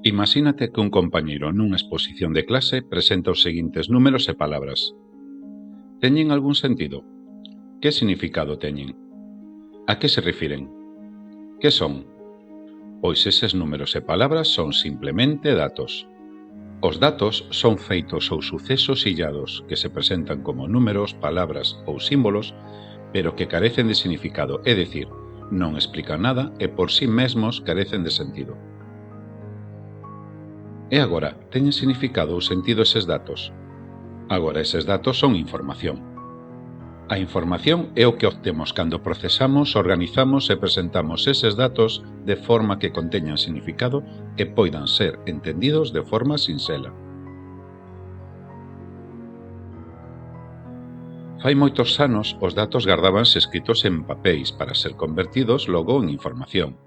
Imagínate que un compañeiro nunha exposición de clase presenta os seguintes números e palabras. Teñen algún sentido? Que significado teñen? A que se refiren? Que son? Pois eses números e palabras son simplemente datos. Os datos son feitos ou sucesos illados que se presentan como números, palabras ou símbolos, pero que carecen de significado, é dicir, non explican nada e por sí mesmos carecen de sentido. E agora, teñen significado ou sentido eses datos? Agora, eses datos son información. A información é o que obtemos cando procesamos, organizamos e presentamos eses datos de forma que conteñan significado e poidan ser entendidos de forma sinxela. Fai moitos anos, os datos gardábanse escritos en papéis para ser convertidos logo en información.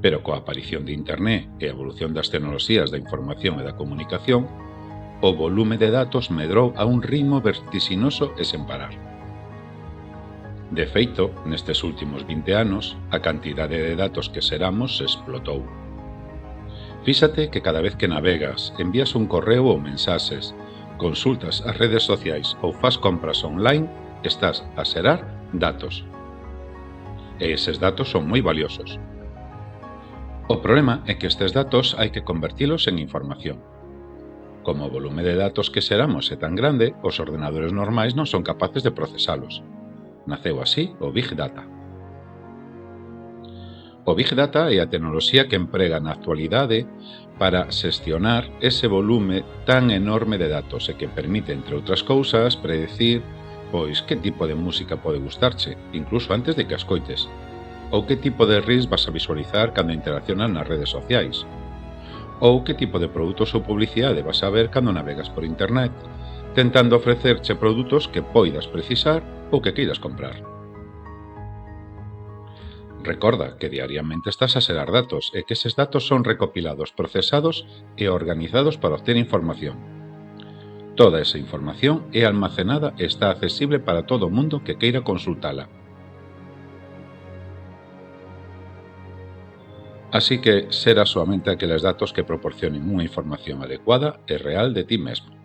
Pero coa aparición de Internet e a evolución das tecnoloxías da información e da comunicación, o volume de datos medrou a un ritmo vertiginoso e sen parar. De feito, nestes últimos 20 anos, a cantidade de datos que xeramos explotou. Fíxate que cada vez que navegas, envías un correo ou mensaxes, consultas as redes sociais ou fas compras online, estás a xerar datos. E eses datos son moi valiosos. O problema é que estes datos hai que convertilos en información. Como o volume de datos que xeramos é tan grande, os ordenadores normais non son capaces de procesalos. Naceu así o Big Data. O Big Data é a tecnoloxía que emprega na actualidade para xestionar ese volume tan enorme de datos e que permite, entre outras cousas, predecir pois que tipo de música pode gustarche, incluso antes de que a escoites, ou que tipo de reels vas a visualizar cando interaccionas nas redes sociais, ou que tipo de produtos ou publicidade vas a ver cando navegas por internet, tentando ofrecerche produtos que poidas precisar ou que queiras comprar. Recorda que diariamente estás a xerar datos e que eses datos son recopilados, procesados e organizados para obter información. Toda esa información é almacenada e está accesible para todo o mundo que queira consultala. Así que xera soamente aqueles datos que proporcionen unha información adecuada e real de ti mesmo.